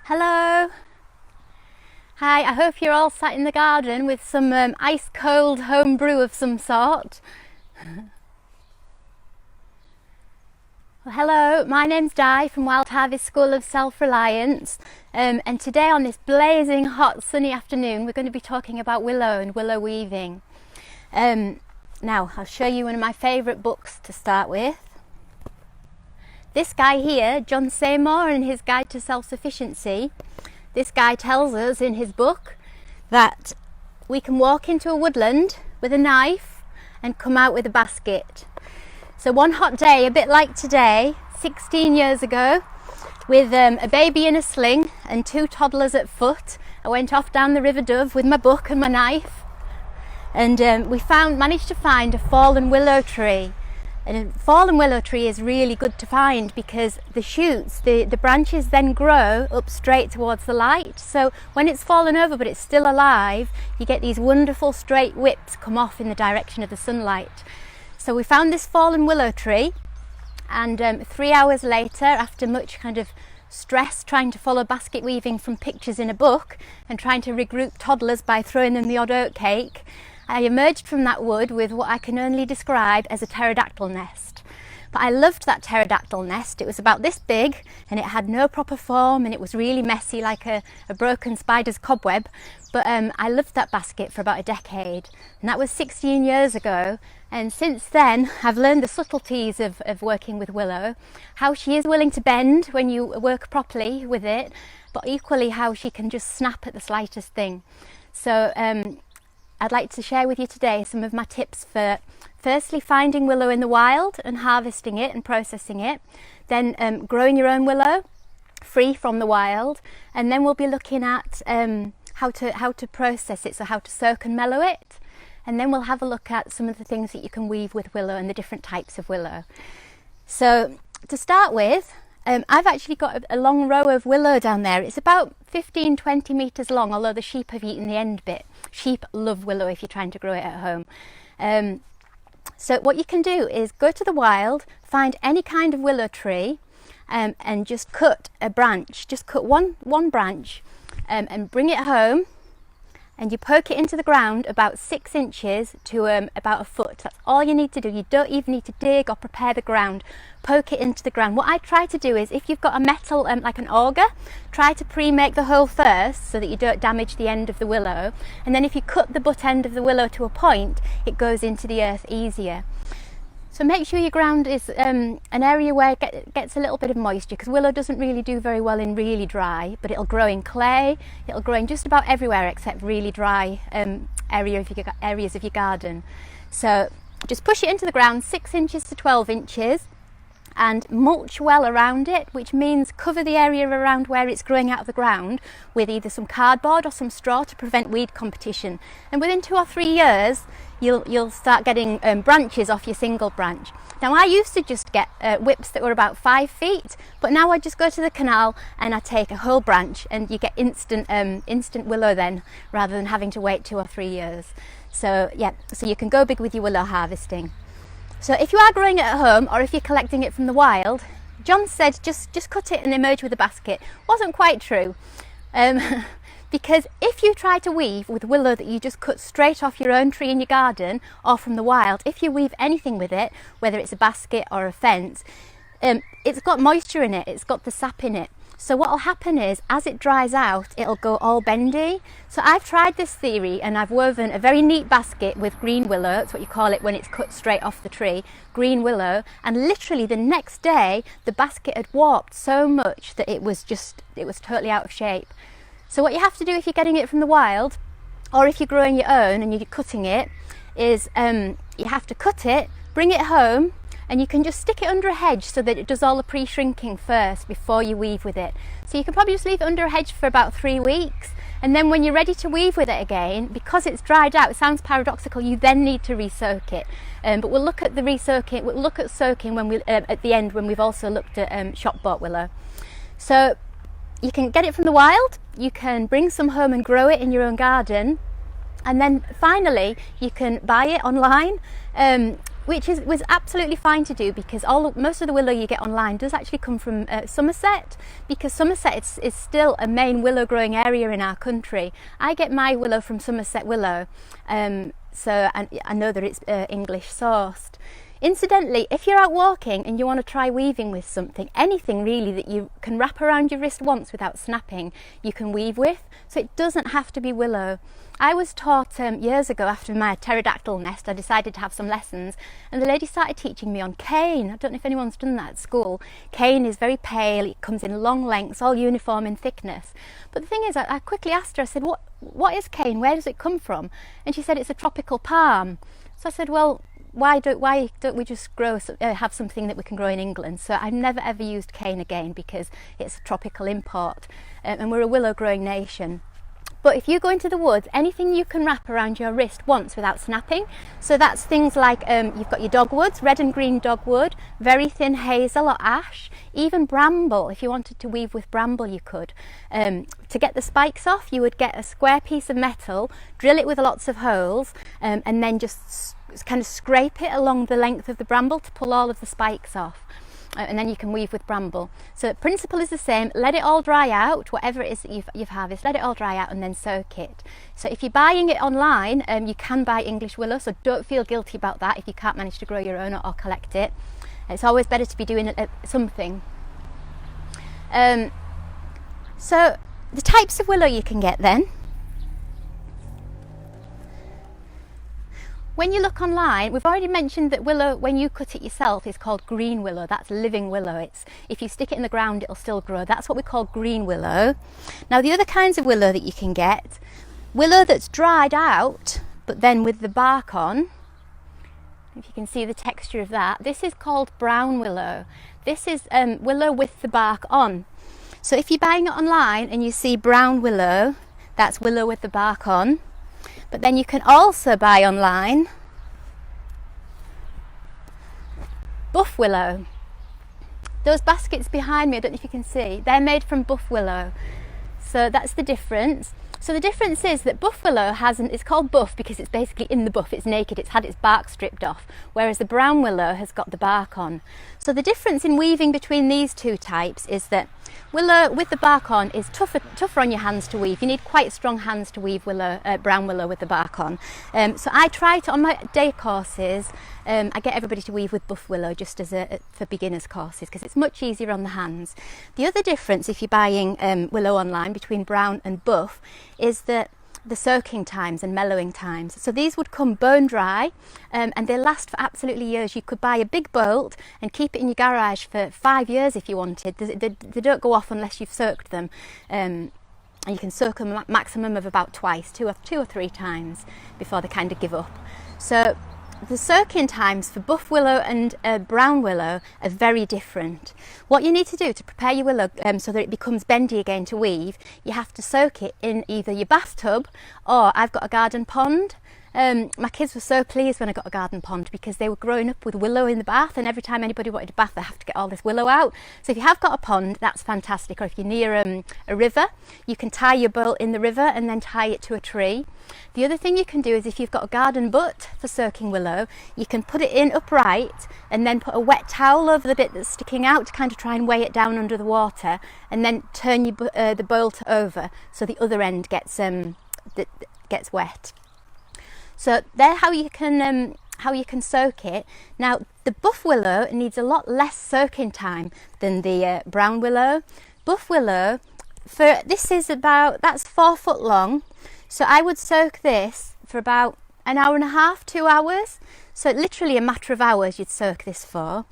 Hello. Hi, I hope you're all sat in the garden with some ice cold home brew of some sort. Well, hello, my name's Di from Wild Harvest School of Self-Reliance, and today on this blazing hot sunny afternoon we're going to be talking about willow and willow weaving. Now I'll show you one of my favourite books to start with. This guy here, John Seymour, in his Guide to Self-Sufficiency, this guy tells us in his book that we can walk into a woodland with a knife and come out with a basket. So one hot day, a bit like today, 16 years ago, with a baby in a sling and two toddlers at foot, I went off down the River Dove with my book and my knife, and we managed to find a fallen willow tree. And a fallen willow tree is really good to find because the shoots, the branches then grow up straight towards the light. So when it's fallen over but it's still alive, you get these wonderful straight whips come off in the direction of the sunlight. So we found this fallen willow tree, and 3 hours later, after much kind of stress trying to follow basket weaving from pictures in a book and trying to regroup toddlers by throwing them the odd oatcake, I emerged from that wood with what I can only describe as a pterodactyl nest. But I loved that pterodactyl nest. It was about this big and it had no proper form and it was really messy, like a broken spider's cobweb. But I loved that basket for about a decade, and that was 16 years ago. And since then I've learned the subtleties of working with willow, how she is willing to bend when you work properly with it, but equally how she can just snap at the slightest thing. So I'd like to share with you today some of my tips for firstly finding willow in the wild and harvesting it and processing it, then growing your own willow free from the wild, and then we'll be looking at how to process it, so how to soak and mellow it, and then we'll have a look at some of the things that you can weave with willow and the different types of willow. So to start with, I've actually got a long row of willow down there. It's about 15-20 metres long, although the sheep have eaten the end bit. Sheep love willow if you're trying to grow it at home. So what you can do is go to the wild, find any kind of willow tree, and just cut a branch. Just cut one branch and bring it home, and you poke it into the ground about 6 inches to about a foot. That's all you need to do. You don't even need to dig or prepare the ground. Poke it into the ground. What I try to do is, if you've got a metal like an auger, try to pre-make the hole first so that you don't damage the end of the willow, and then if you cut the butt end of the willow to a point, it goes into the earth easier. So make sure your ground is an area where it gets a little bit of moisture, because willow doesn't really do very well in really dry, but it'll grow in clay, it'll grow in just about everywhere except really dry areas of your garden. So just push it into the ground 6 inches to 12 inches and mulch well around it, which means cover the area around where it's growing out of the ground with either some cardboard or some straw to prevent weed competition. And within 2 or 3 years, you'll start getting branches off your single branch. Now I used to just get whips that were about 5 feet, but now I just go to the canal and I take a whole branch, and you get instant willow then, rather than having to wait 2 or 3 years. So yeah, so you can go big with your willow harvesting. So if you are growing it at home, or if you're collecting it from the wild, John said just cut it and emerge with a basket. Wasn't quite true. Because if you try to weave with willow that you just cut straight off your own tree in your garden or from the wild, if you weave anything with it, whether it's a basket or a fence, it's got moisture in it, it's got the sap in it. So what will happen is, as it dries out, it'll go all bendy. So I've tried this theory and I've woven a very neat basket with green willow, that's what you call it when it's cut straight off the tree, green willow, and literally the next day the basket had warped so much that it was totally out of shape. So what you have to do if you're getting it from the wild, or if you're growing your own and you're cutting it, is you have to cut it, bring it home, and you can just stick it under a hedge so that it does all the pre-shrinking first before you weave with it. So you can probably just leave it under a hedge for about 3 weeks, and then when you're ready to weave with it again, because it's dried out, it sounds paradoxical, you then need to re-soak it. But we'll look at the re-soaking, we'll look at soaking when at the end, when we've also looked at shop-bought willow. So you can get it from the wild, you can bring some home and grow it in your own garden, and then finally you can buy it online. which was absolutely fine to do, because most of the willow you get online does actually come from Somerset, because Somerset is still a main willow growing area in our country. I get my willow from Somerset Willow, so I know that it's English sourced. Incidentally, if you're out walking and you want to try weaving with something, anything really that you can wrap around your wrist once without snapping, you can weave with. So it doesn't have to be willow. I was taught years ago, after my pterodactyl nest, I decided to have some lessons, and the lady started teaching me on cane. I don't know if anyone's done that at school. Cane is very pale, it comes in long lengths, all uniform in thickness. But the thing is, I quickly asked her, I said, what is cane? Where does it come from? And she said it's a tropical palm. So I said, well, why don't we just have something that we can grow in England? So I've never ever used cane again, because it's a tropical import, and we're a willow growing nation. But if you go into the woods, anything you can wrap around your wrist once without snapping, so that's things like you've got your dogwoods, red and green dogwood, very thin hazel or ash, even bramble. If you wanted to weave with bramble, you could. To get the spikes off, you would get a square piece of metal, drill it with lots of holes, and then just kind of scrape it along the length of the bramble to pull all of the spikes off. And then you can weave with bramble. So the principle is the same. Let it all dry out, whatever it is that you've harvested, let it all dry out and then soak it. So if you're buying it online, you can buy English willow, so don't feel guilty about that if you can't manage to grow your own or collect it. It's always better to be doing something. So the types of willow you can get then. When you look online, we've already mentioned that willow, when you cut it yourself, is called green willow. That's living willow. If you stick it in the ground, it'll still grow. That's what we call green willow. Now, the other kinds of willow that you can get, willow that's dried out, but then with the bark on, if you can see the texture of that, this is called brown willow. This is willow with the bark on. So if you're buying it online and you see brown willow, that's willow with the bark on. But then you can also buy online buff willow. Those baskets behind me, I don't know if you can see, they're made from buff willow. So that's the difference. So the difference is that buff willow it's called buff because it's basically in the buff, it's naked, it's had its bark stripped off, whereas the brown willow has got the bark on. So the difference in weaving between these two types is that willow with the bark on is tougher on your hands to weave. You need quite strong hands to weave brown willow with the bark on. So I try to, on my day courses, I get everybody to weave with buff willow just for beginners courses, because it's much easier on the hands. The other difference, if you're buying willow online, between brown and buff is that the soaking times and mellowing times. So these would come bone dry, and they last for absolutely years. You could buy a big bolt and keep it in your garage for 5 years if you wanted. They don't go off unless you've soaked them, and you can soak them a maximum of about twice, two or three times before they kind of give up. So the soaking times for buff willow and brown willow are very different. What you need to do to prepare your willow so that it becomes bendy again to weave, you have to soak it in either your bathtub, or I've got a garden pond. My kids were so pleased when I got a garden pond, because they were growing up with willow in the bath, and every time anybody wanted a bath they have to get all this willow out. So if you have got a pond, that's fantastic. Or if you're near a river, you can tie your bolt in the river and then tie it to a tree. The other thing you can do is, if you've got a garden butt for soaking willow, you can put it in upright and then put a wet towel over the bit that's sticking out to kind of try and weigh it down under the water, and then turn the bolt over so the other end gets wet. So there, how you can soak it. Now the buff willow needs a lot less soaking time than the brown willow. Buff willow, that's 4 foot long. So I would soak this for about an hour and a half, 2 hours. So literally a matter of hours you'd soak this for.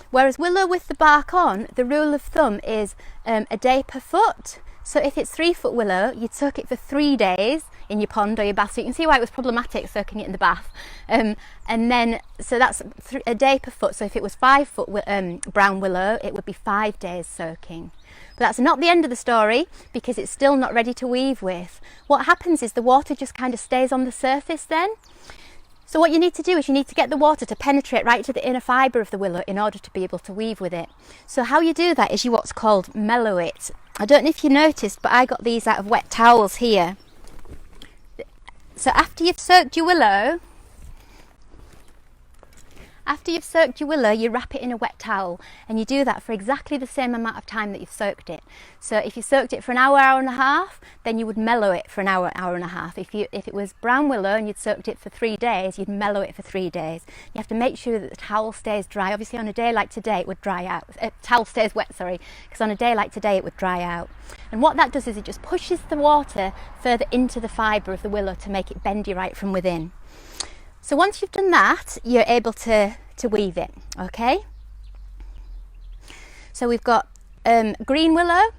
Whereas willow with the bark on, the rule of thumb is a day per foot. So if it's 3 foot willow, you'd soak it for 3 days in your pond or your bath. So you can see why it was problematic soaking it in the bath. And then, so that's a day per foot. So if it was 5 foot brown willow, it would be 5 days soaking. But that's not the end of the story, because it's still not ready to weave with. What happens is the water just kind of stays on the surface then. So what you need to do is you need to get the water to penetrate right to the inner fibre of the willow in order to be able to weave with it. So how you do that is you what's called mellow it. I don't know if you noticed, but I got these out of wet towels here. So after you've soaked your willow, After you've soaked your willow, you wrap it in a wet towel, and you do that for exactly the same amount of time that you've soaked it. So if you soaked it for an hour, hour and a half, then you would mellow it for an hour, hour and a half. If it was brown willow and you'd soaked it for 3 days, you'd mellow it for 3 days. You have to make sure that the towel stays dry. Obviously on a day like today it would dry out. Towel stays wet, sorry, because on a day like today it would dry out. And what that does is it just pushes the water further into the fibre of the willow to make it bendy right from within. So once you've done that, you're able to weave it, okay? So we've got green willow,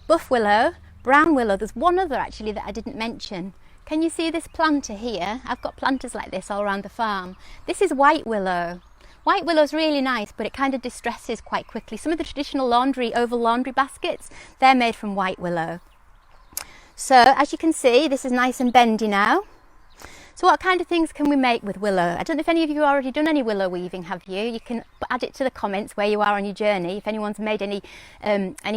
buff willow, brown willow. There's one other actually that I didn't mention. Can you see this planter here? I've got planters like this all around the farm. This is white willow. White willow is really nice, but it kind of distresses quite quickly. Some of the traditional oval laundry baskets, they're made from white willow. So as you can see, this is nice and bendy now. So what kind of things can we make with willow? I don't know if any of you have already done any willow weaving, have you? You can add it to the comments where you are on your journey, if anyone's made any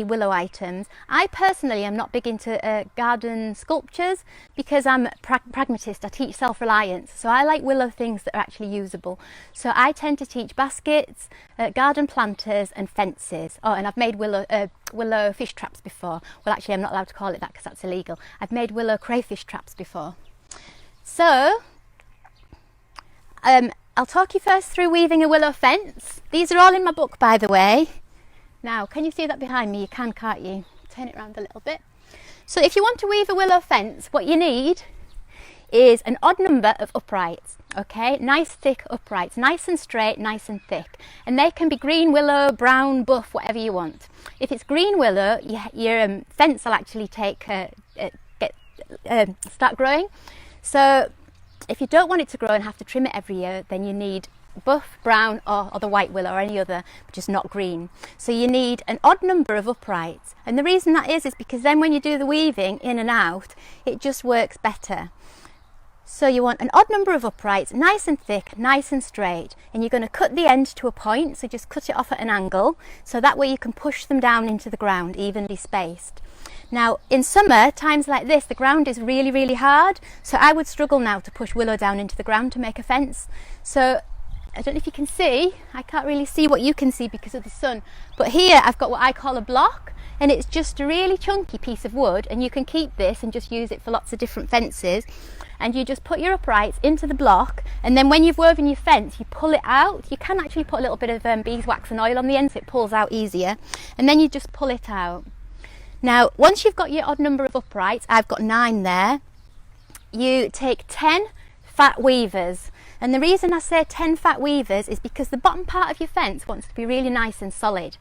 willow items. I personally am not big into garden sculptures because I'm a pragmatist. I teach self-reliance, so I like willow things that are actually usable. So I tend to teach baskets, garden planters and fences. Oh, and I've made willow fish traps before. Well, actually I'm not allowed to call it that because that's illegal. I've made willow crayfish traps before. So, I'll talk you first through weaving a willow fence. These are all in my book, by the way. Now, can you see that behind me? You can, can't you? Turn it around a little bit. So if you want to weave a willow fence, what you need is an odd number of uprights, okay? Nice thick uprights, nice and straight, nice and thick. And they can be green willow, brown, buff, whatever you want. If it's green willow, your fence will actually start growing. So if you don't want it to grow and have to trim it every year, then you need buff, brown or the white willow or any other, but just not green. So you need an odd number of uprights. And the reason that is because then when you do the weaving in and out, it just works better. So you want an odd number of uprights, nice and thick, nice and straight, and you're going to cut the end to a point, so just cut it off at an angle, so that way you can push them down into the ground evenly spaced. Now in summer, times like this, the ground is really, really hard, so I would struggle now to push willow down into the ground to make a fence. So I don't know if you can see, I can't really see what you can see because of the sun, but here I've got what I call a block, and it's just a really chunky piece of wood, and you can keep this and just use it for lots of different fences. And you just put your uprights into the block, and then when you've woven your fence, you pull it out. You can actually put a little bit of beeswax and oil on the end so it pulls out easier, and then you just pull it out. Now once you've got your odd number of uprights, I've got 9 there, you take 10 fat weavers. And the reason I say 10 fat weavers is because the bottom part of your fence wants to be really nice and solid.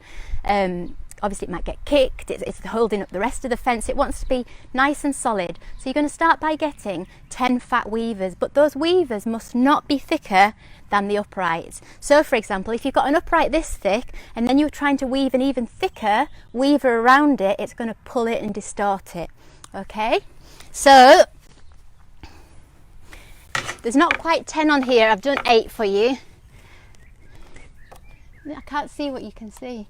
Obviously it might get kicked, it's holding up the rest of the fence, it wants to be nice and solid. So you're going to start by getting 10 fat weavers, but those weavers must not be thicker than the uprights. So for example, if you've got an upright this thick and then you're trying to weave an even thicker weaver around it, it's going to pull it and distort it. Okay, so there's not quite 10 on here, I've done 8 for you. I can't see what you can see.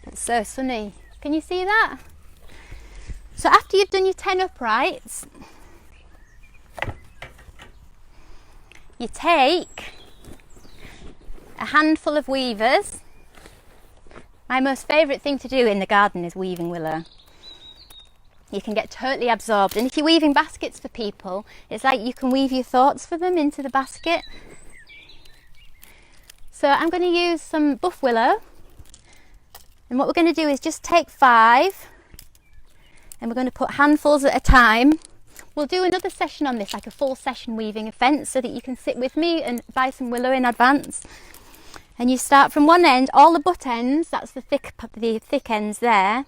It's so sunny. Can you see that? So after you've done your 10 uprights, you take a handful of weavers. My most favourite thing to do in the garden is weaving willow. You can get totally absorbed, and if you're weaving baskets for people, it's like you can weave your thoughts for them into the basket. So I'm going to use some buff willow. And what we're going to do is just take 5, and we're going to put handfuls at a time. We'll do another session on this, like a full session weaving a fence, so that you can sit with me and buy some willow in advance. And you start from one end, all the butt ends, that's the thick ends there,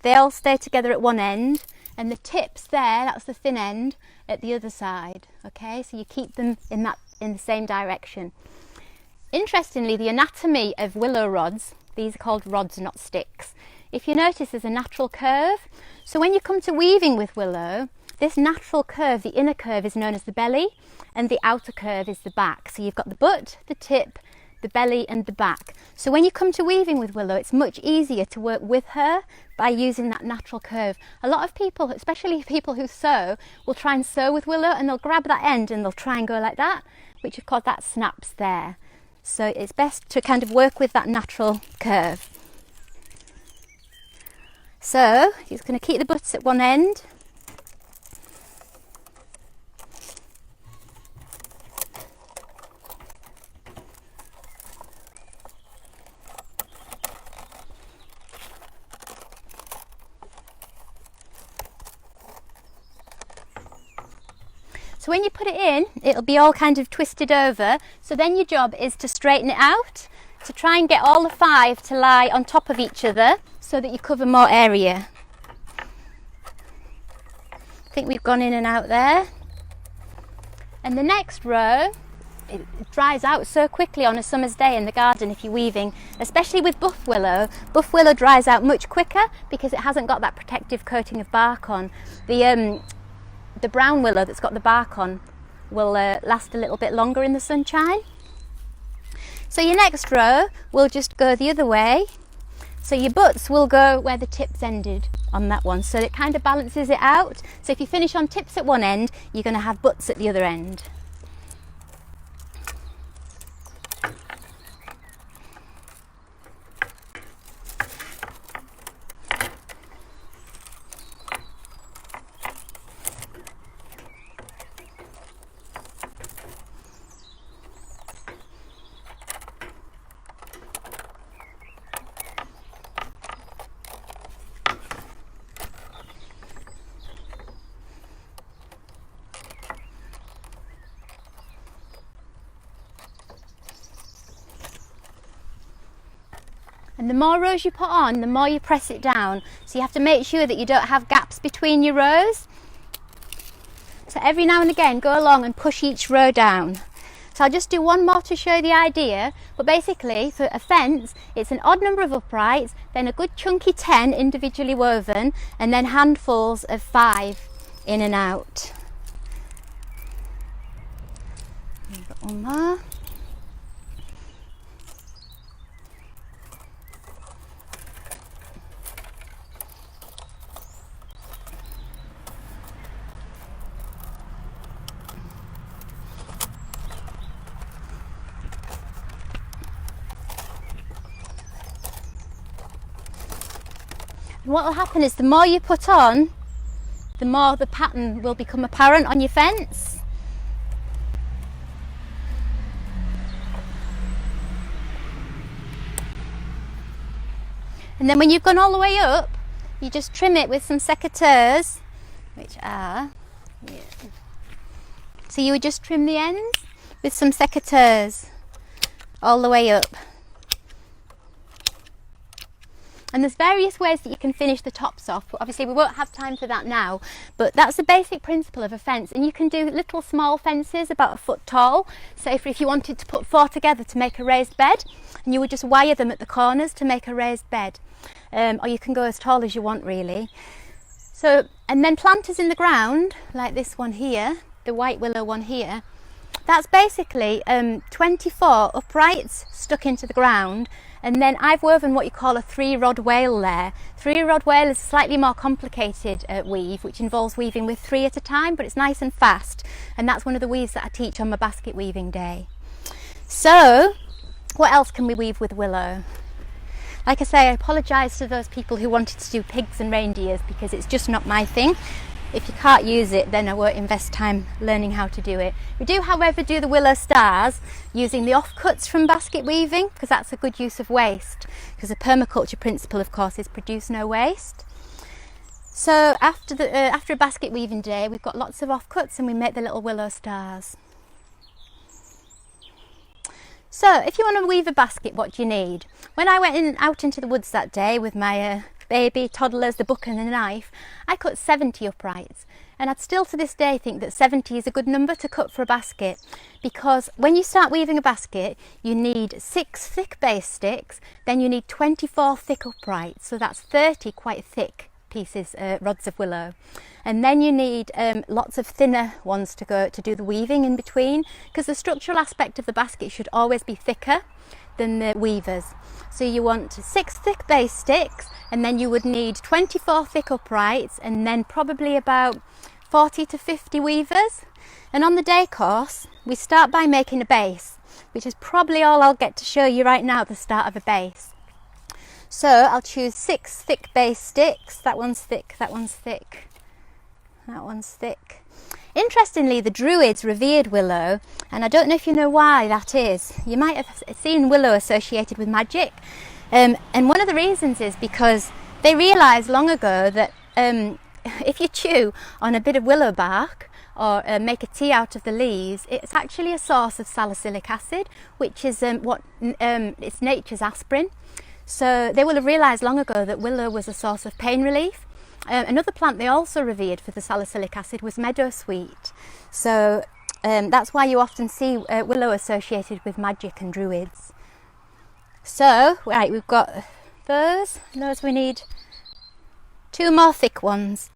they all stay together at one end, and the tips there, that's the thin end, at the other side. Okay, so you keep them in the same direction. Interestingly, the anatomy of willow rods, these are called rods, not sticks. If you notice, there's a natural curve. So when you come to weaving with willow, this natural curve, the inner curve is known as the belly, and the outer curve is the back. So you've got the butt, the tip, the belly and the back. So when you come to weaving with willow, it's much easier to work with her by using that natural curve. A lot of people, especially people who sew, will try and sew with willow and they'll grab that end and they'll try and go like that, which of course that snaps there. So it's best to kind of work with that natural curve. So you're just going to keep the butts at one end. So when you put it in, it'll be all kind of twisted over. So then your job is to straighten it out, to try and get all the 5 to lie on top of each other so that you cover more area. I think we've gone in and out there. And the next row, it dries out so quickly on a summer's day in the garden if you're weaving, especially with buff willow. Buff willow dries out much quicker because it hasn't got that protective coating of bark on. The brown willow that's got the bark on will last a little bit longer in the sunshine. So your next row will just go the other way. So your butts will go where the tips ended on that one. So it kind of balances it out. So if you finish on tips at one end, you're going to have butts at the other end. And the more rows you put on, the more you press it down. So you have to make sure that you don't have gaps between your rows. So every now and again, go along and push each row down. So I'll just do one more to show the idea. But basically, for a fence, it's an odd number of uprights, then a good chunky 10 individually woven, and then handfuls of 5 in and out. We've got one more. And what will happen is the more you put on, the more the pattern will become apparent on your fence. And then when you've gone all the way up, you just trim it with some secateurs, which are, so you would just trim the ends with some secateurs all the way up. And there's various ways that you can finish the tops off, but obviously we won't have time for that now. But that's the basic principle of a fence, and you can do little small fences about a foot tall. So if you wanted to put 4 together to make a raised bed, and you would just wire them at the corners to make a raised bed. Or you can go as tall as you want, really. So, and then planters in the ground, like this one here, the white willow one here, that's basically 24 uprights stuck into the ground. And then I've woven what you call a 3-rod wale there. 3-rod wale is a slightly more complicated weave, which involves weaving with 3 at a time, but it's nice and fast. And that's one of the weaves that I teach on my basket weaving day. So, what else can we weave with willow? Like I say, I apologise to those people who wanted to do pigs and reindeers because it's just not my thing. If you can't use it, then I won't invest time learning how to do it. We do, however, do the willow stars using the offcuts from basket weaving, because that's a good use of waste, because the permaculture principle, of course, is produce no waste. So after a basket weaving day, we've got lots of offcuts and we make the little willow stars. So if you want to weave a basket, what do you need? When I went out into the woods that day with my baby, toddlers, the book and the knife, I cut 70 uprights, and I'd still to this day think that 70 is a good number to cut for a basket, because when you start weaving a basket you need 6 thick base sticks, then you need 24 thick uprights, so that's 30 quite thick rods of willow. And then you need lots of thinner ones to do the weaving in between, because the structural aspect of the basket should always be thicker than the weavers. So you want 6 thick base sticks, and then you would need 24 thick uprights, and then probably about 40 to 50 weavers. And on the day course, we start by making a base, which is probably all I'll get to show you right now at the start of a base. So I'll choose 6 thick base sticks. That one's thick, that one's thick, that one's thick. Interestingly, the Druids revered willow, and I don't know if you know why that is. You might have seen willow associated with magic, and one of the reasons is because they realised long ago that if you chew on a bit of willow bark or make a tea out of the leaves, it's actually a source of salicylic acid, which is it's nature's aspirin. So they will have realised long ago that willow was a source of pain relief. Another plant they also revered for the salicylic acid was meadowsweet. So that's why you often see willow associated with magic and druids. So, right, we've got those. Those we need 2 more thick ones.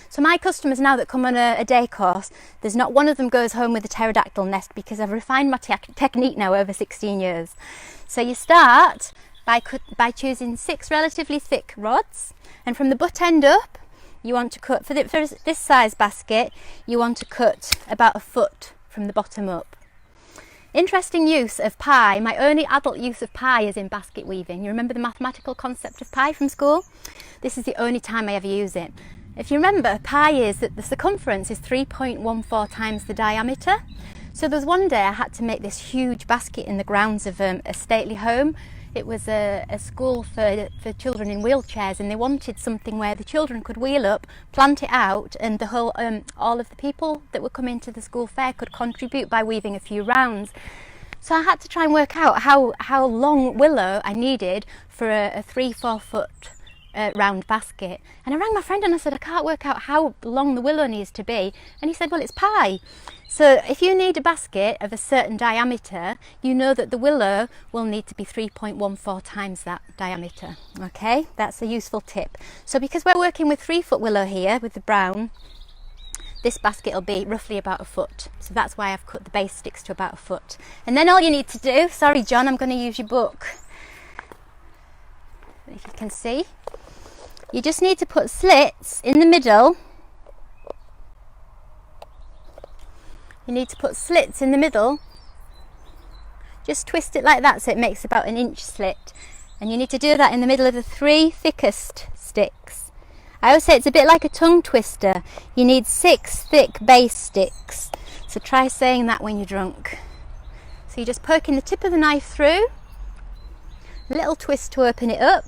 So my customers now that come on a day course, there's not one of them goes home with a pterodactyl nest, because I've refined my technique now over 16 years. So you start by choosing 6 relatively thick rods, and from the butt end up, you want to cut, for this size basket, you want to cut about 1 foot from the bottom up. Interesting use of pie. My only adult use of pie is in basket weaving. You remember the mathematical concept of pi from school? This is the only time I ever use it. If you remember, pi is that the circumference is 3.14 times the diameter. So there was one day I had to make this huge basket in the grounds of a stately home. It was a school for children in wheelchairs, and they wanted something where the children could wheel up, plant it out, and the whole all of the people that would come into the school fair could contribute by weaving a few rounds. So I had to try and work out how long willow I needed for a 3-4 foot round basket. And I rang my friend and I said, I can't work out how long the willow needs to be. And he said, well, it's pi. So if you need a basket of a certain diameter, you know that the willow will need to be 3.14 times that diameter. Okay, that's a useful tip. So because we're working with 3-foot willow here with the brown, this basket will be roughly about 1 foot. So that's why I've cut the base sticks to about 1 foot. And then all you need to do, sorry John, I'm going to use your book, if you can see, you just need to put slits in the middle. You need to put slits in the middle. Just twist it like that so it makes about 1 inch slit. And you need to do that in the middle of the 3 thickest sticks. I always say it's a bit like a tongue twister. You need 6 thick base sticks. So try saying that when you're drunk. So you're just poking the tip of the knife through. A little twist to open it up.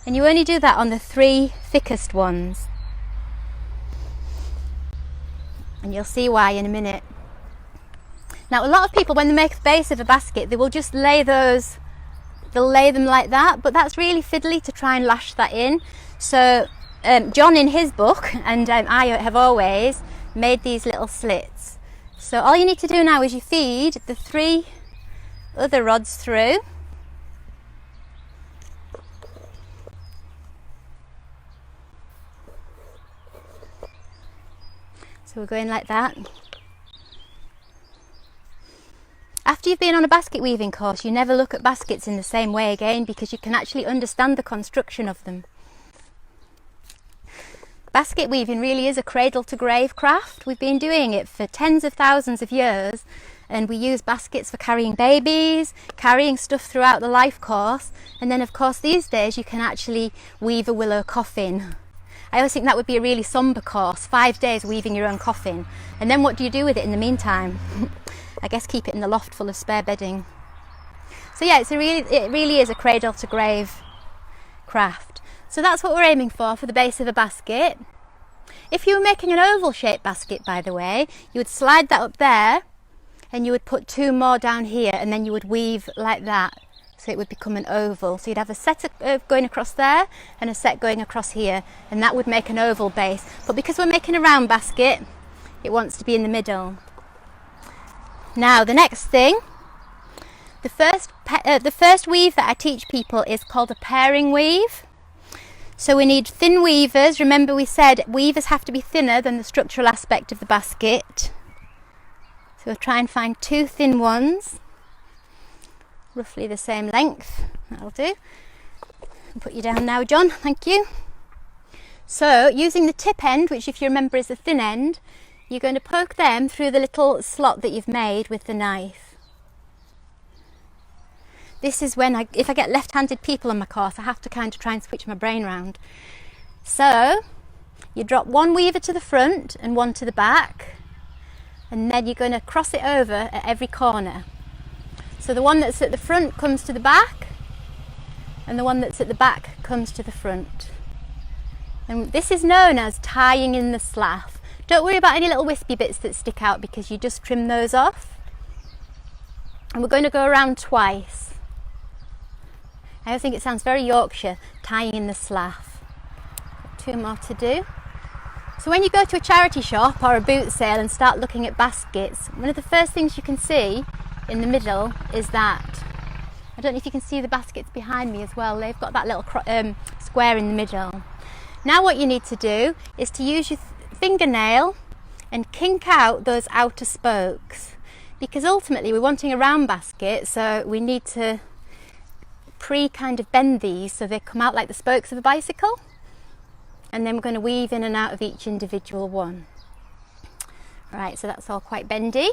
And you only do that on the 3 thickest ones. And you'll see why in a minute. Now a lot of people, when they make the base of a basket, they will just they'll lay them like that, but that's really fiddly to try and lash that in. So John in his book, and I have always made these little slits. So all you need to do now is you feed the 3 other rods through. So we're going like that. After you've been on a basket weaving course, you never look at baskets in the same way again, because you can actually understand the construction of them. Basket weaving really is a cradle to grave craft. We've been doing it for tens of thousands of years, and we use baskets for carrying babies, carrying stuff throughout the life course, and then of course these days you can actually weave a willow coffin. I always think that would be a really sombre course, 5 days weaving your own coffin. And then what do you do with it in the meantime? I guess keep it in the loft full of spare bedding. So yeah, it really is a cradle to grave craft. So that's what we're aiming for the base of a basket. If you were making an oval shaped basket, by the way, you would slide that up there and you would put 2 more down here, and then you would weave like that. So it would become an oval. So you'd have a set going across there and a set going across here, and that would make an oval base. But because we're making a round basket, it wants to be in the middle. Now the next thing, the first the first weave that I teach people is called a pairing weave. So we need thin weavers. Remember we said weavers have to be thinner than the structural aspect of the basket. So we'll try and find 2 thin ones, roughly the same length. That'll do. I'll put you down now, John, thank you. So using the tip end, which if you remember is the thin end, you're going to poke them through the little slot that you've made with the knife. This is when if I get left-handed people on my course, I have to kind of try and switch my brain around. So you drop 1 weaver to the front and 1 to the back, and then you're going to cross it over at every corner. So the one that's at the front comes to the back, and the one that's at the back comes to the front. And this is known as tying in the slaff. Don't worry about any little wispy bits that stick out because you just trim those off. And we're going to go around twice. I think it sounds very Yorkshire, tying in the slaff. 2 more to do. So when you go to a charity shop or a boot sale and start looking at baskets, one of the first things you can see in the middle is that, I don't know if you can see the baskets behind me as well, they've got that little square in the middle. Now what you need to do is to use your fingernail and kink out those outer spokes, because ultimately we're wanting a round basket, so we need to kind of bend these so they come out like the spokes of a bicycle, and then we're going to weave in and out of each individual one. Right, so that's all quite bendy.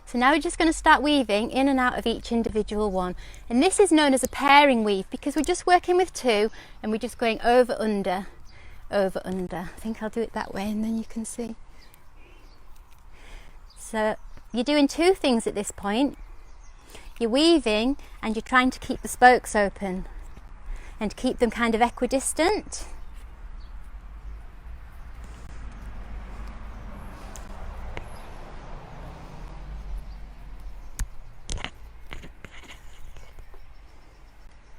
So now we're just going to start weaving in and out of each individual one, and this is known as a pairing weave because we're just working with 2 and we're just going over under over under. I think I'll do it that way and then you can see. So you're doing 2 things at this point. You're weaving and you're trying to keep the spokes open and keep them kind of equidistant.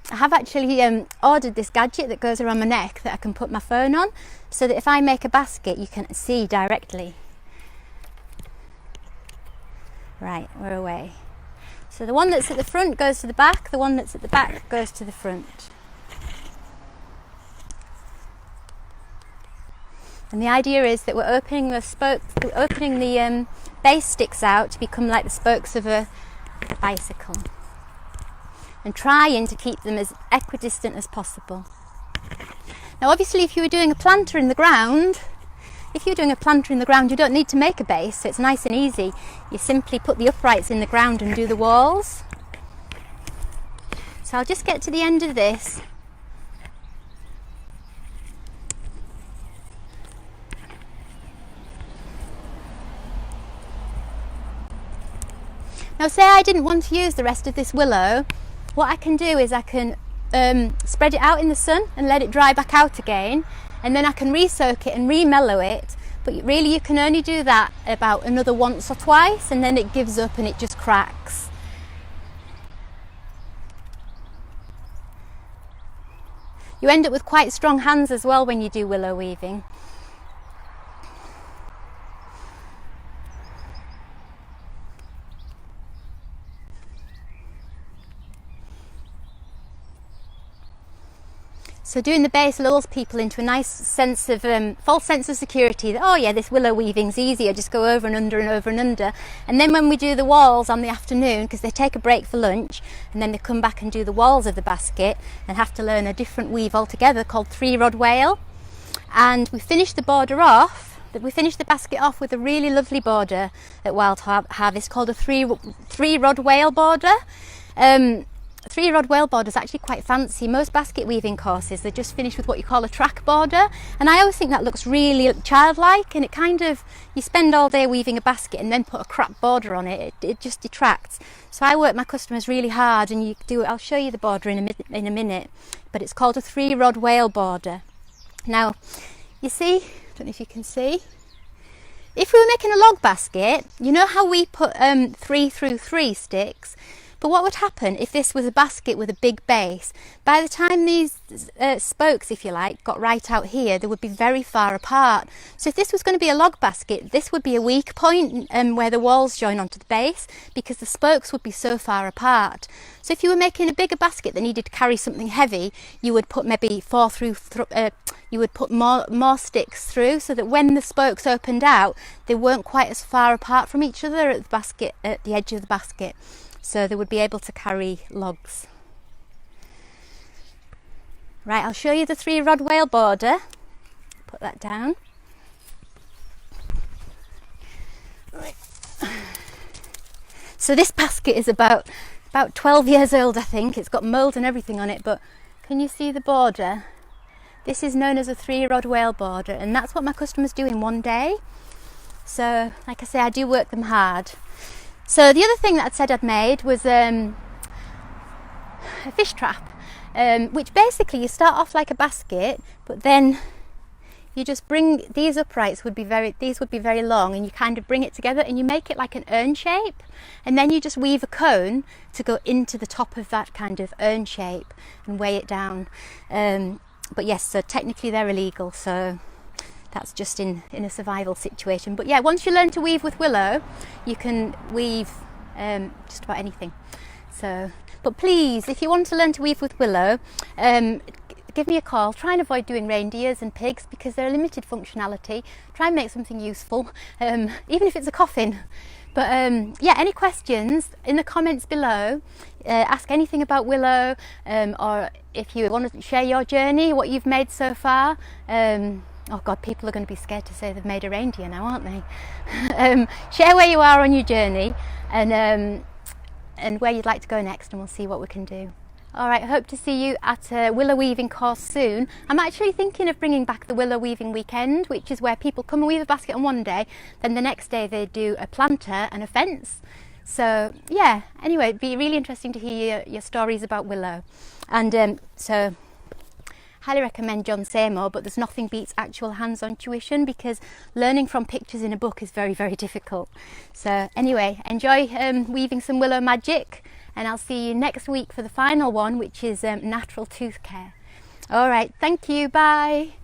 I have actually ordered this gadget that goes around my neck that I can put my phone on, so that if I make a basket you can see directly. Right, we're away. So the one that's at the front goes to the back, the one that's at the back goes to the front. And the idea is that we're opening the spokes, we're opening the base sticks out to become like the spokes of a bicycle, and trying to keep them as equidistant as possible. Now obviously if you were doing a planter in the ground, you don't need to make a base, so it's nice and easy. You simply put the uprights in the ground and do the walls. So I'll just get to the end of this. Now say I didn't want to use the rest of this willow, what I can do is I can spread it out in the sun and let it dry back out again, and then I can re-soak it and re-mellow it, but really you can only do that about another once or twice, and then it gives up and it just cracks. You end up with quite strong hands as well when you do willow weaving. So doing the base lulls people into a nice sense of, false sense of security that, oh yeah, this willow weaving's easy, I just go over and under and over and under. And then when we do the walls on the afternoon, because they take a break for lunch, and then they come back and do the walls of the basket and have to learn a different weave altogether called 3-rod wale. And we finish the border off, we finish the basket off with a really lovely border at Wild Harvest called a 3-rod wale border. 3-rod wale border is actually quite fancy. Most basket weaving courses, they just finish with what you call a track border, and I always think that looks really childlike, and it kind of, you spend all day weaving a basket and then put a crap border on it, it just detracts. So I work my customers really hard, and I'll show you the border in a minute, but it's called a 3-rod wale border. Now you see, I don't know if you can see, if we were making a log basket, you know how we put 3 through 3 sticks? But what would happen if this was a basket with a big base? By the time these spokes, if you like, got right out here, they would be very far apart. So if this was going to be a log basket, this would be a weak point where the walls join onto the base, because the spokes would be so far apart. So if you were making a bigger basket that needed to carry something heavy, you would put maybe you would put more sticks through, so that when the spokes opened out, they weren't quite as far apart from each other at the basket, at the edge of the basket, so they would be able to carry logs. Right, I'll show you the 3-rod whale border. Put that down. Right. So this basket is about 12 years old, I think. It's got mould and everything on it, but can you see the border? This is known as a 3-rod whale border, and that's what my customers do in one day. So, like I say, I do work them hard. So the other thing that I'd said I'd made was a fish trap, which basically you start off like a basket, but then you just bring these uprights these would be very long, and you kind of bring it together and you make it like an urn shape, and then you just weave a cone to go into the top of that kind of urn shape and weigh it down. But yes, so technically they're illegal, so that's just in a survival situation. But yeah, once you learn to weave with willow, you can weave just about anything. So, but please, if you want to learn to weave with willow, give me a call. Try and avoid doing reindeers and pigs, because they're a limited functionality. Try and make something useful, even if it's a coffin. But yeah, any questions in the comments below. Ask anything about willow, or if you want to share your journey, what you've made so far. Oh God, people are going to be scared to say they've made a reindeer now, aren't they? Share where you are on your journey, and where you'd like to go next, and we'll see what we can do. All right, I hope to see you at a willow weaving course soon. I'm actually thinking of bringing back the willow weaving weekend, which is where people come and weave a basket on one day, then the next day they do a planter and a fence. So yeah, anyway, it'd be really interesting to hear your stories about willow. And so highly recommend John Seymour, but there's nothing beats actual hands-on tuition, because learning from pictures in a book is very, very difficult. So anyway, enjoy weaving some willow magic, and I'll see you next week for the final one, which is natural tooth care. All right, thank you, bye.